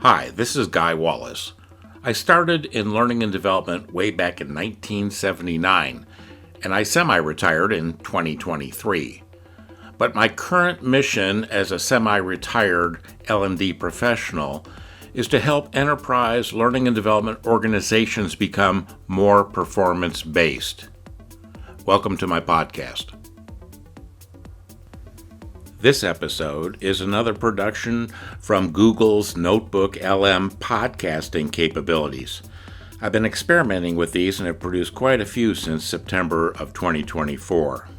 Hi, this is Guy Wallace. I started in learning and development way back in 1979, and I semi-retired in 2023. But my current mission as a semi-retired L&D professional is to help enterprise learning and development organizations become more performance-based. Welcome to my podcast. This episode is another production from Google's Notebook LM podcasting capabilities. I've been experimenting with these and have produced quite a few since September of 2024.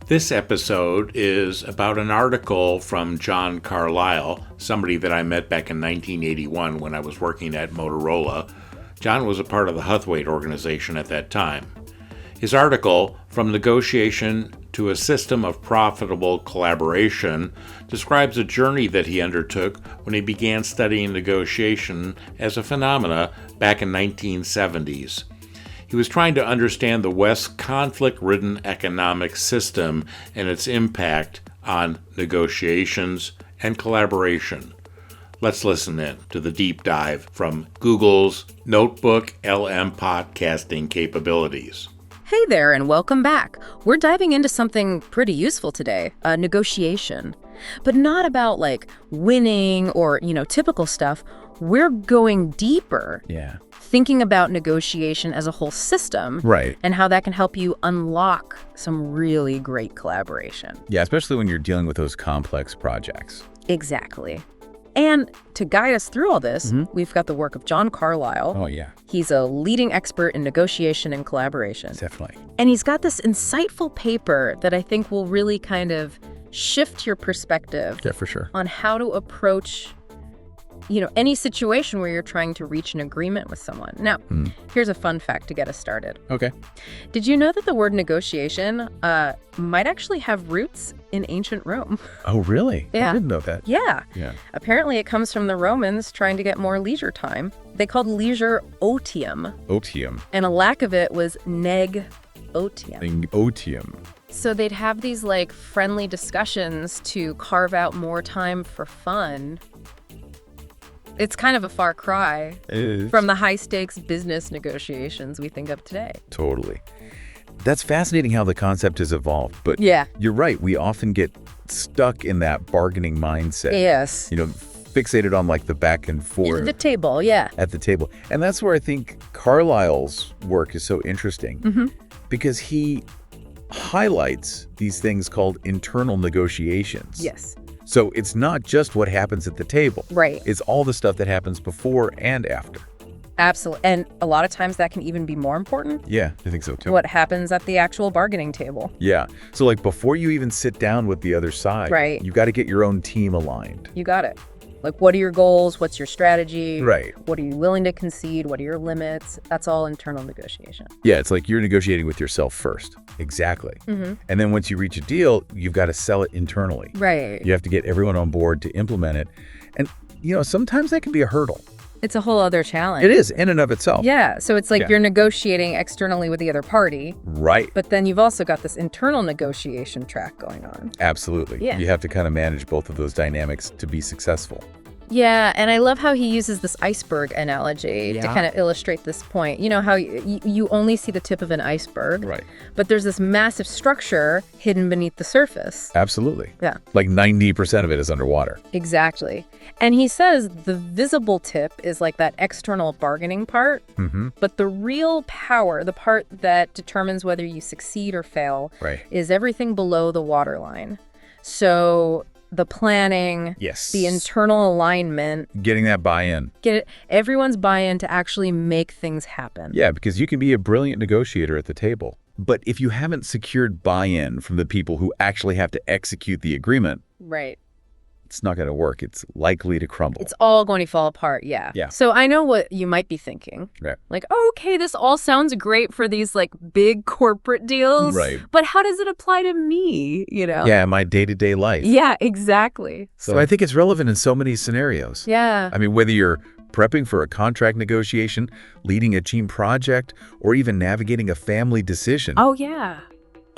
This episode is about an article from John Carlisle, somebody that I met back in 1981 when I was working at Motorola. John was a part of the Huthwaite organization at that time. His article, From Negotiation to a System of Profitable Collaboration, describes a journey that he undertook when he began studying negotiation as a phenomena back in the 1970s. He was trying to understand the West's conflict-ridden economic system and its impact on negotiations and collaboration. Let's listen in to the deep dive from Google's Notebook LM podcasting capabilities. Hey there, and welcome back. We're diving into something pretty useful today, negotiation. But not about winning or, typical stuff. We're going deeper. Yeah. Thinking about negotiation as a whole system. Right. And how that can help you unlock some really great collaboration. Yeah, especially when you're dealing with those complex projects. Exactly. And to guide us through all this, we've got the work of John Carlisle. Oh, yeah. He's a leading expert in negotiation and collaboration. Definitely. And he's got this insightful paper that I think will really kind of shift your perspective Yeah, for sure. on how to approach, any situation where you're trying to reach an agreement with someone. Now, here's a fun fact to get us started. Okay. Did you know that the word negotiation might actually have roots in ancient Rome? Oh, really? Yeah. I didn't know that. Yeah. Yeah. Apparently it comes from the Romans trying to get more leisure time. They called leisure otium, Otium. and a lack of it was neg otium. Otium. So they'd have these friendly discussions to carve out more time for fun. It's kind of a far cry from the high-stakes business negotiations we think of today. Totally. That's fascinating how the concept has evolved. But Yeah. You're right. We often get stuck in that bargaining mindset. Yes. Fixated on the back and forth. The table, yeah. At the table. And that's where I think Carlisle's work is so interesting. Because he highlights these things called internal negotiations. Yes. So it's not just what happens at the table. Right. It's all the stuff that happens before and after. Absolutely. And a lot of times that can even be more important. Yeah, I think so too. What happens at the actual bargaining table. Yeah. So before you even sit down with the other side, Right. You got to get your own team aligned. You got it. What are your goals? What's your strategy? Right. What are you willing to concede? What are your limits? That's all internal negotiation. Yeah, it's you're negotiating with yourself first. Exactly. And then once you reach a deal, you've got to sell it internally. Right. You have to get everyone on board to implement it. And, sometimes that can be a hurdle. It's a whole other challenge. It is in and of itself. Yeah. So it's you're negotiating externally with the other party. Right. But then you've also got this internal negotiation track going on. Absolutely. Yeah. You have to kind of manage both of those dynamics to be successful. Yeah, and I love how he uses this iceberg analogy to Yeah. kind of illustrate this point. You know how you only see the tip of an iceberg, Right. but there's this massive structure hidden beneath the surface. Absolutely. Yeah. 90% of it is underwater. Exactly. And he says the visible tip is that external bargaining part, but the real power, the part that determines whether you succeed or fail, Right. is everything below the waterline. So the planning, Yes. the internal alignment, Getting that buy-in. everyone's buy-in to actually make things happen. Yeah, because you can be a brilliant negotiator at the table. But if you haven't secured buy-in from the people who actually have to execute the agreement, Right. it's not going to work. It's likely to crumble. It's all going to fall apart, yeah. Yeah. So I know what you might be thinking. Right. Okay, this all sounds great for these big corporate deals. Right. But how does it apply to me, Yeah, my day-to-day life. Yeah, exactly. So I think it's relevant in so many scenarios. Yeah. I mean, whether you're prepping for a contract negotiation, leading a team project, or even navigating a family decision. Oh, yeah.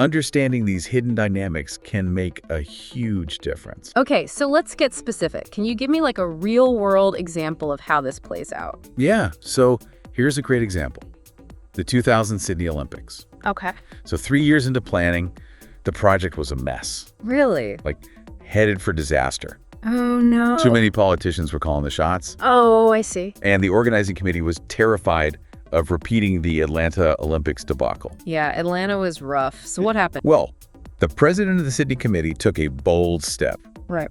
Understanding these hidden dynamics can make a huge difference. Okay, so let's get specific. Can you give me like a real-world example of how this plays out? Yeah, so here's a great example. The 2000 Sydney Olympics. Okay. So 3 years into planning, the project was a mess. Really? Like, headed for disaster. Oh, no. Too many politicians were calling the shots. Oh, I see. And the organizing committee was terrified of repeating the Atlanta Olympics debacle. Yeah, Atlanta was rough. So what happened? Well, the president of the Sydney committee took a bold step. Right.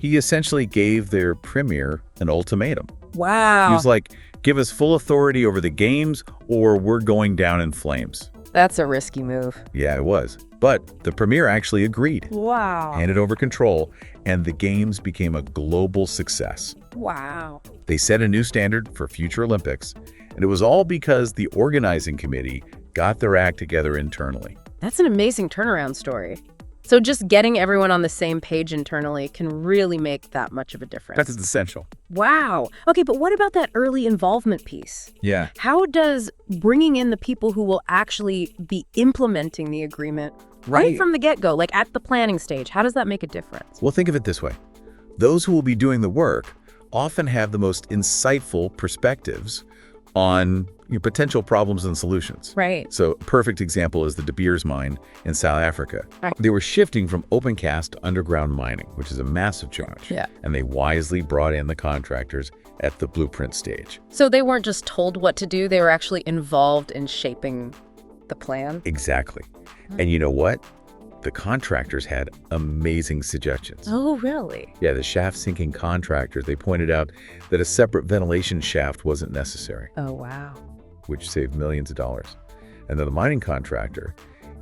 He essentially gave their premier an ultimatum. Wow. He was like, give us full authority over the games or we're going down in flames. That's a risky move. Yeah, it was. But the premier actually agreed, Wow. handed over control, and the games became a global success. Wow. They set a new standard for future Olympics, and it was all because the organizing committee got their act together internally. That's an amazing turnaround story. So just getting everyone on the same page internally can really make that much of a difference. That's essential. Wow. Okay, but what about that early involvement piece? Yeah. How does bringing in the people who will actually be implementing the agreement right from the get-go, like at the planning stage, how does that make a difference? Well, think of it this way. Those who will be doing the work often have the most insightful perspectives on potential problems and solutions. Right. So a perfect example is the De Beers mine in South Africa. Right. They were shifting from open cast to underground mining, which is a massive change. Yeah. And they wisely brought in the contractors at the blueprint stage. So they weren't just told what to do, they were actually involved in shaping the plan? Exactly. And you know what? The contractors had amazing suggestions. Oh, really? Yeah, the shaft sinking contractors, they pointed out that a separate ventilation shaft wasn't necessary, Oh, wow. which saved millions of dollars. And then the mining contractor,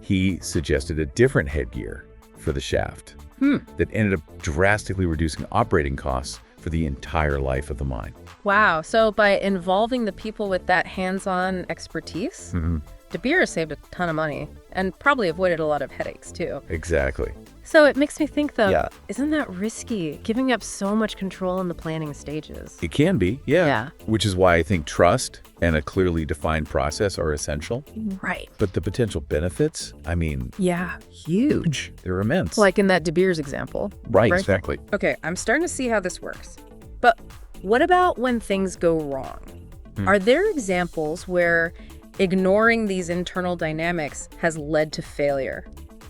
he suggested a different headgear for the shaft that ended up drastically reducing operating costs for the entire life of the mine. Wow. So by involving the people with that hands-on expertise, De Beers saved a ton of money and probably avoided a lot of headaches, too. Exactly. So it makes me think, though, Yeah. isn't that risky, giving up so much control in the planning stages? It can be, yeah. Yeah. Which is why I think trust and a clearly defined process are essential. Right. But the potential benefits, I mean, Yeah, huge. they're immense. Like in that De Beers example. right, right? exactly. Okay, I'm starting to see how this works. But what about when things go wrong? Are there examples where ignoring these internal dynamics has led to failure?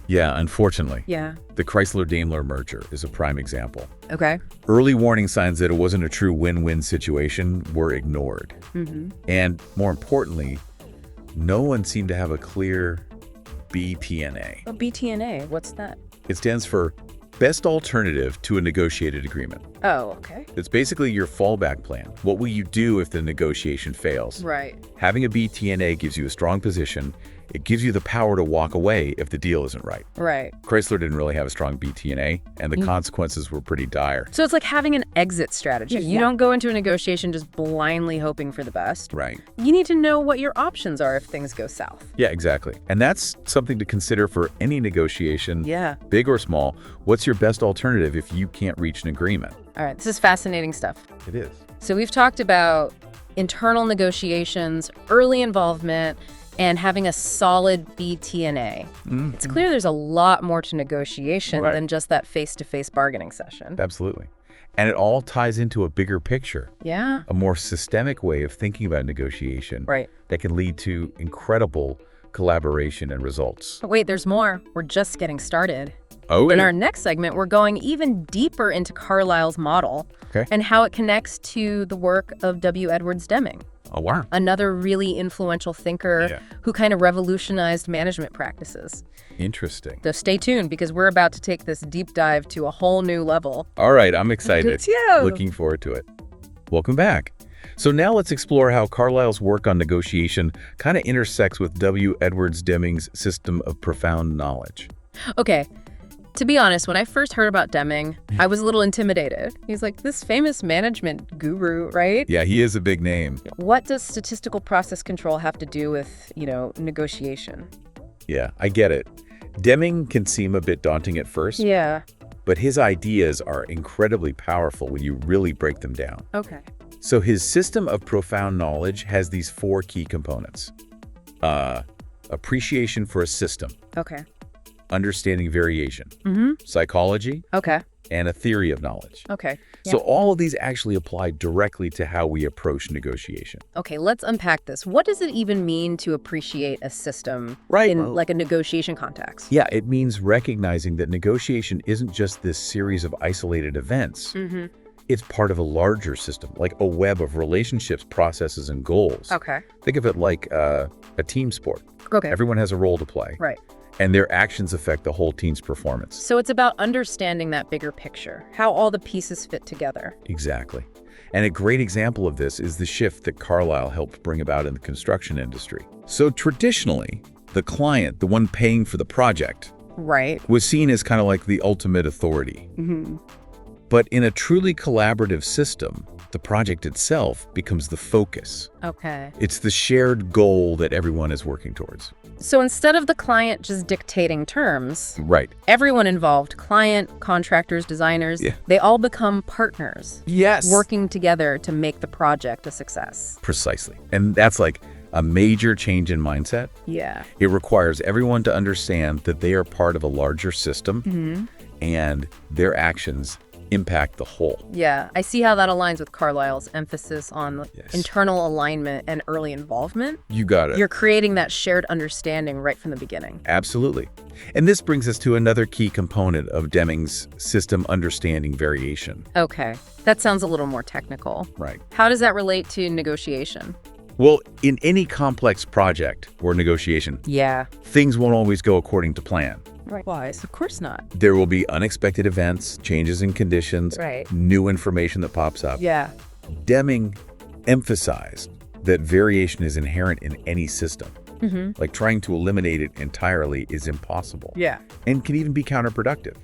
Yeah, unfortunately. Yeah. The Chrysler-Daimler merger is a prime example. Okay. Early warning signs that it wasn't a true win-win situation were ignored. And more importantly, no one seemed to have a clear BTNA. Oh, BTNA, what's that? It stands for Best Alternative to a Negotiated Agreement. Oh, okay. It's basically your fallback plan. What will you do if the negotiation fails? Right. Having a BTNA gives you a strong position. It gives you the power to walk away if the deal isn't right. Right. Chrysler didn't really have a strong BTNA, and the consequences were pretty dire. So it's like having an exit strategy. You don't go into a negotiation just blindly hoping for the best. Right. You need to know what your options are if things go south. Yeah, exactly. And that's something to consider for any negotiation, Yeah. big or small. What's your best alternative if you can't reach an agreement? All right, this is fascinating stuff. It is. So we've talked about internal negotiations, early involvement, and having a solid BTNA. It's clear there's a lot more to negotiation than just that face-to-face bargaining session. Absolutely. And it all ties into a bigger picture, Yeah. a more systemic way of thinking about negotiation Right. that can lead to incredible collaboration and results. But wait, there's more. We're just getting started. Oh, In our next segment, we're going even deeper into Carlisle's model and how it connects to the work of W. Edwards Deming, oh, wow. another really influential thinker who kind of revolutionized management practices. Interesting. So stay tuned because we're about to take this deep dive to a whole new level. All right, I'm excited. Me too. Looking forward to it. Welcome back. So now let's explore how Carlisle's work on negotiation kind of intersects with W. Edwards Deming's system of profound knowledge. Okay. To be honest, when I first heard about Deming, I was a little intimidated. He's like this famous management guru, right? Yeah, he is a big name. What does statistical process control have to do with, negotiation? Yeah, I get it. Deming can seem a bit daunting at first, Yeah. but his ideas are incredibly powerful when you really break them down. Okay. So his system of profound knowledge has these four key components. Appreciation for a system. Okay. understanding variation, psychology, Okay. and a theory of knowledge. Okay. So all of these actually apply directly to how we approach negotiation. Okay, let's unpack this. What does it even mean to appreciate a system in like a negotiation context? Yeah, it means recognizing that negotiation isn't just this series of isolated events. It's part of a larger system, like a web of relationships, processes, and goals. Okay. Think of it like a team sport. Okay. Everyone has a role to play. Right. And their actions affect the whole team's performance. So it's about understanding that bigger picture, how all the pieces fit together. Exactly. And a great example of this is the shift that Carlisle helped bring about in the construction industry. So traditionally, the client, the one paying for the project, Right. was seen as kind of like the ultimate authority. But in a truly collaborative system, the project itself becomes the focus. Okay. It's the shared goal that everyone is working towards. So instead of the client just dictating terms, Right. everyone involved, client, contractors, designers, they all become partners. Yes. Working together to make the project a success. Precisely. And that's like a major change in mindset. Yeah. It requires everyone to understand that they are part of a larger system and their actions impact the whole. Yeah, I see how that aligns with Carlisle's emphasis on internal alignment and early involvement. You got it. You're creating that shared understanding right from the beginning. Absolutely. And this brings us to another key component of Deming's system understanding variation. Okay, that sounds a little more technical. Right. How does that relate to negotiation? Well, in any complex project or negotiation, things won't always go according to plan. Right. Why? Of course not. There will be unexpected events, changes in conditions, new information that pops up. Yeah. Deming emphasized that variation is inherent in any system. Like trying to eliminate it entirely is impossible. Yeah. And can even be counterproductive.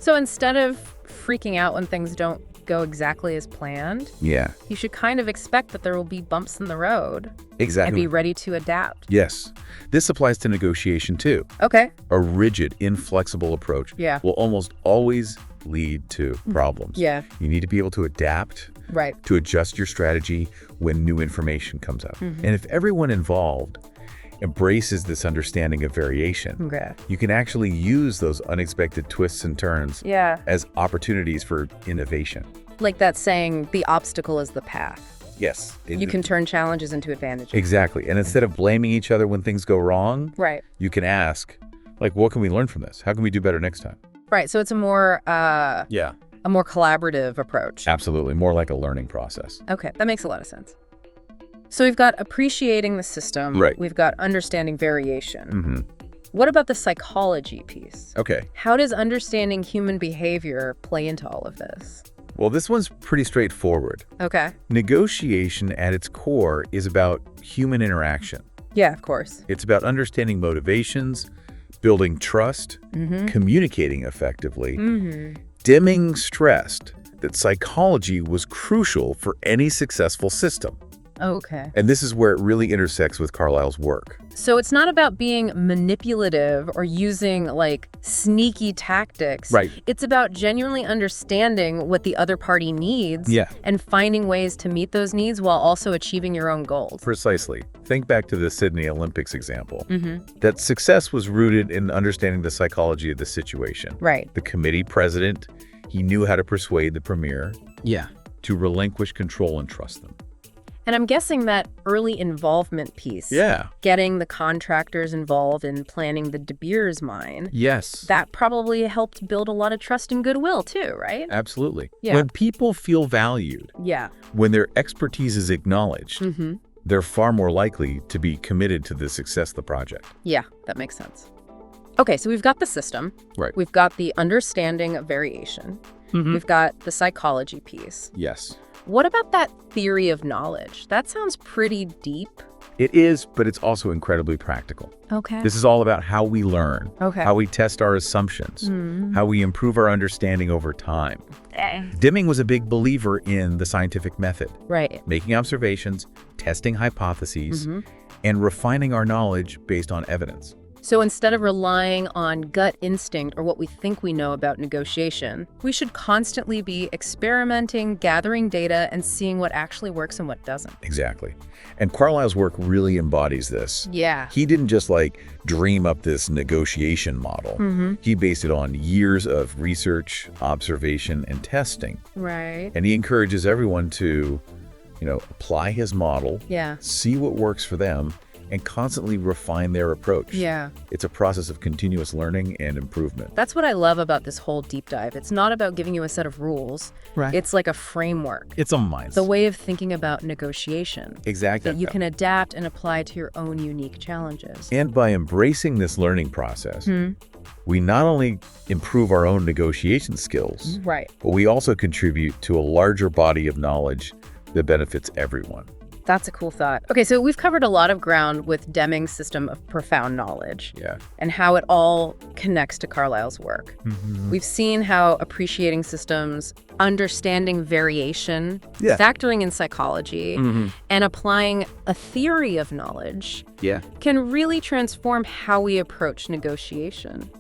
So instead of freaking out when things don't go exactly as planned, you should kind of expect that there will be bumps in the road. Exactly. And be ready to adapt. Yes. This applies to negotiation too. Okay. A rigid, inflexible approach will almost always lead to problems. Yeah. You need to be able to adapt, to adjust your strategy when new information comes up. And if everyone involved embraces this understanding of variation, you can actually use those unexpected twists and turns as opportunities for innovation. Like that saying, the obstacle is the path. Yes. You can turn challenges into advantages. Exactly. And instead of blaming each other when things go wrong, you can ask, like, what can we learn from this? How can we do better next time? Right. So it's a more a more collaborative approach. Absolutely. More like a learning process. Okay. That makes a lot of sense. So we've got appreciating the system. We've got understanding variation. What about the psychology piece? Okay. How does understanding human behavior play into all of this? Well, this one's pretty straightforward. Okay. Negotiation at its core is about human interaction. Yeah, of course. It's about understanding motivations, building trust, communicating effectively. Deming stressed that psychology was crucial for any successful system. Okay. And this is where it really intersects with Carlisle's work. So it's not about being manipulative or using like sneaky tactics. It's about genuinely understanding what the other party needs and finding ways to meet those needs while also achieving your own goals. Precisely. Think back to the Sydney Olympics example. That success was rooted in understanding the psychology of the situation. The committee president, he knew how to persuade the premier to relinquish control and trust them. And I'm guessing that early involvement piece, getting the contractors involved in planning the De Beers mine, that probably helped build a lot of trust and goodwill too, right? Absolutely. When people feel valued, when their expertise is acknowledged, they're far more likely to be committed to the success of the project. Yeah, that makes sense. Okay, so we've got the system. We've got the understanding of variation. We've got the psychology piece. What about that theory of knowledge? That sounds pretty deep. It is, but it's also incredibly practical. Okay. This is all about how we learn, Okay. how we test our assumptions, how we improve our understanding over time. Deming was a big believer in the scientific method, Right. making observations, testing hypotheses, and refining our knowledge based on evidence. So instead of relying on gut instinct or what we think we know about negotiation, we should constantly be experimenting, gathering data, and seeing what actually works and what doesn't. Exactly. And Carlisle's work really embodies this. Yeah. He didn't just dream up this negotiation model. He based it on years of research, observation, and testing. Right. And he encourages everyone to, apply his model, see what works for them, and constantly refine their approach. Yeah. It's a process of continuous learning and improvement. That's what I love about this whole deep dive. It's not about giving you a set of rules. Right. It's like a framework. It's a mindset. The way of thinking about negotiation. Exactly. That you can adapt and apply to your own unique challenges. And by embracing this learning process, we not only improve our own negotiation skills, Right. but we also contribute to a larger body of knowledge that benefits everyone. That's a cool thought. Okay, so we've covered a lot of ground with Deming's system of profound knowledge and how it all connects to Carlisle's work. We've seen how appreciating systems, understanding variation, factoring in psychology, and applying a theory of knowledge can really transform how we approach negotiation.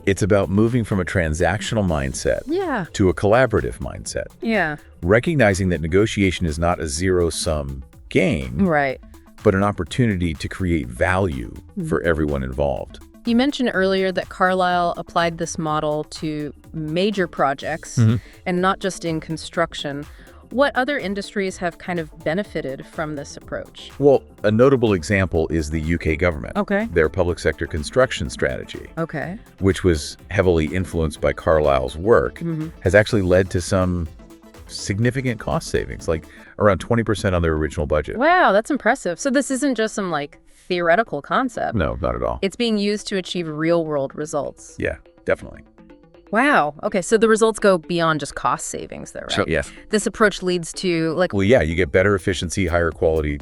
It's about moving from a transactional mindset to a collaborative mindset. Yeah. Recognizing that negotiation is not a zero-sum game, Right. but an opportunity to create value for everyone involved. You mentioned earlier that Carlisle applied this model to major projects and not just in construction. What other industries have kind of benefited from this approach? Well, a notable example is the UK government. Okay. Their public sector construction strategy, Okay. which was heavily influenced by Carlisle's work, has actually led to some significant cost savings, like around 20% on their original budget. Wow, that's impressive. So this isn't just some theoretical concept. No, not at all. It's being used to achieve real-world results. Yeah, definitely. Wow. Okay, so the results go beyond just cost savings though, right? So, yes. This approach leads to Well, yeah, you get better efficiency, higher quality,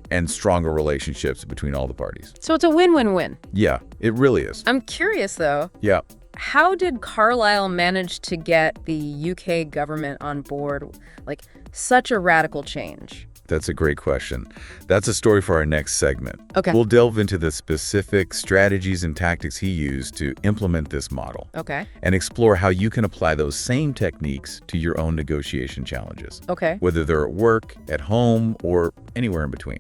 and stronger relationships between all the parties. So it's a win-win-win. Yeah, it really is. I'm curious though. Yeah. How did Carlisle manage to get the UK government on board such a radical change? That's a great question. That's a story for our next segment. Okay. We'll delve into the specific strategies and tactics he used to implement this model. Okay. And explore how you can apply those same techniques to your own negotiation challenges. Okay. Whether they're at work, at home, or anywhere in between.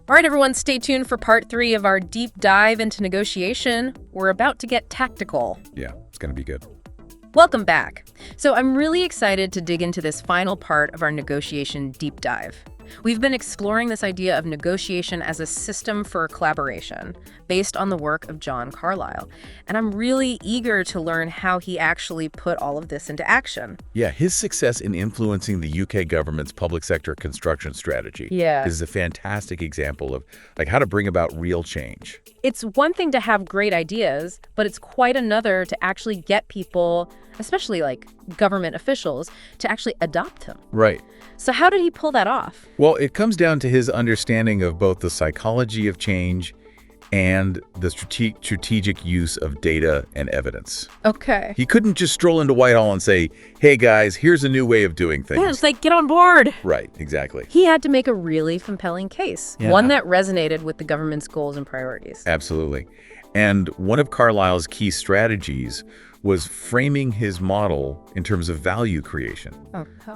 All right, everyone, stay tuned for part 3 of our deep dive into negotiation. We're about to get tactical. Yeah, it's going to be good. Welcome back. So I'm really excited to dig into this final part of our negotiation deep dive. We've been exploring this idea of negotiation as a system for collaboration based on the work of John Carlisle. And I'm really eager to learn how he actually put all of this into action. Yeah, his success in influencing the UK government's public sector construction strategy is a fantastic example of how to bring about real change. It's one thing to have great ideas, but it's quite another to actually get people, especially government officials, to actually adopt them. Right. So how did he pull that off? Well, it comes down to his understanding of both the psychology of change and the strategic use of data and evidence. Okay. He couldn't just stroll into Whitehall and say, hey guys, here's a new way of doing things. Yeah, it's get on board. Right, exactly. He had to make a really compelling case, one that resonated with the government's goals and priorities. Absolutely. And one of Carlisle's key strategies was framing his model in terms of value creation,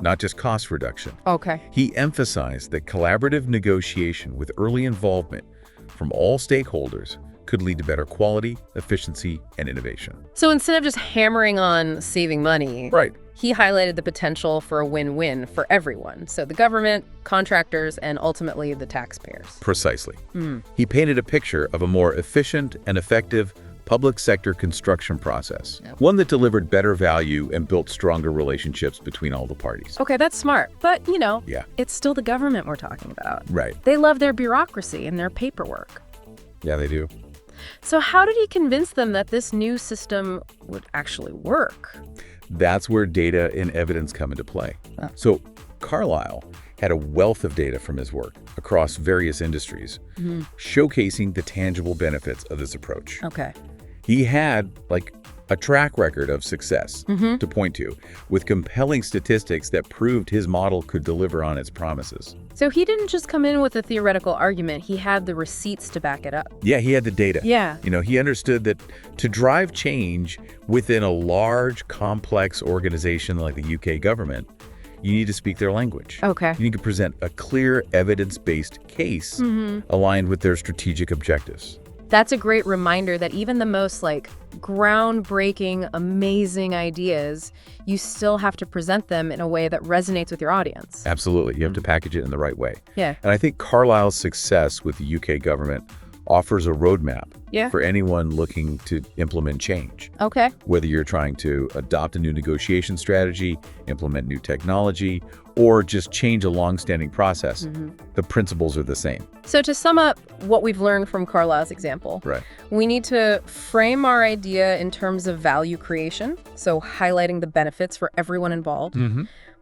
not just cost reduction. Okay. He emphasized that collaborative negotiation with early involvement from all stakeholders could lead to better quality, efficiency, and innovation. So instead of just hammering on saving money, Right. he highlighted the potential for a win-win for everyone. So the government, contractors, and ultimately the taxpayers. Precisely. He painted a picture of a more efficient and effective public sector construction process, one that delivered better value and built stronger relationships between all the parties. Okay, that's smart. But, Yeah. it's still the government we're talking about. Right. They love their bureaucracy and their paperwork. Yeah, they do. So how did he convince them that this new system would actually work? That's where data and evidence come into play. So Carlisle had a wealth of data from his work across various industries, showcasing the tangible benefits of this approach. Okay. He had a track record of success to point to, with compelling statistics that proved his model could deliver on its promises. So he didn't just come in with a theoretical argument. He had the receipts to back it up. Yeah, he had the data. Yeah. He understood that to drive change within a large, complex organization like the UK government, you need to speak their language. Okay. You need to present a clear, evidence-based case aligned with their strategic objectives. That's a great reminder that even the most groundbreaking, amazing ideas, you still have to present them in a way that resonates with your audience. Absolutely. You have to package it in the right way. Yeah. And I think Carlisle's success with the UK government offers a roadmap for anyone looking to implement change. Okay. Whether you're trying to adopt a new negotiation strategy, implement new technology, or just change a long-standing process, the principles are the same. So to sum up what we've learned from Carlisle's example, we need to frame our idea in terms of value creation, so highlighting the benefits for everyone involved.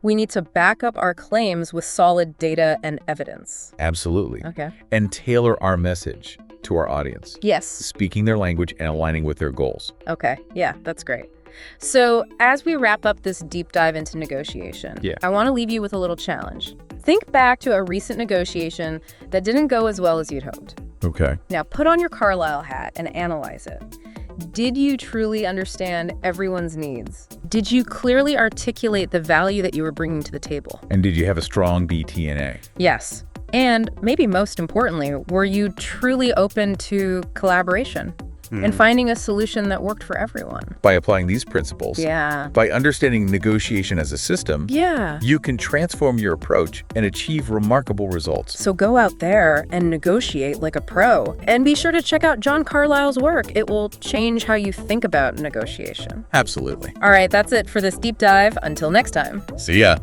We need to back up our claims with solid data and evidence. Absolutely. Okay. And tailor our message to our audience. Yes. Speaking their language and aligning with their goals. Okay. Yeah, that's great. So as we wrap up this deep dive into negotiation, I want to leave you with a little challenge. Think back to a recent negotiation that didn't go as well as you'd hoped. Okay. Now put on your Carlisle hat and analyze it. Did you truly understand everyone's needs? Did you clearly articulate the value that you were bringing to the table? And did you have a strong BTNA? Yes. And maybe most importantly, were you truly open to collaboration and finding a solution that worked for everyone? By applying these principles, by understanding negotiation as a system, you can transform your approach and achieve remarkable results. So go out there and negotiate like a pro. And be sure to check out John Carlisle's work. It will change how you think about negotiation. Absolutely. All right, that's it for this deep dive. Until next time. See ya.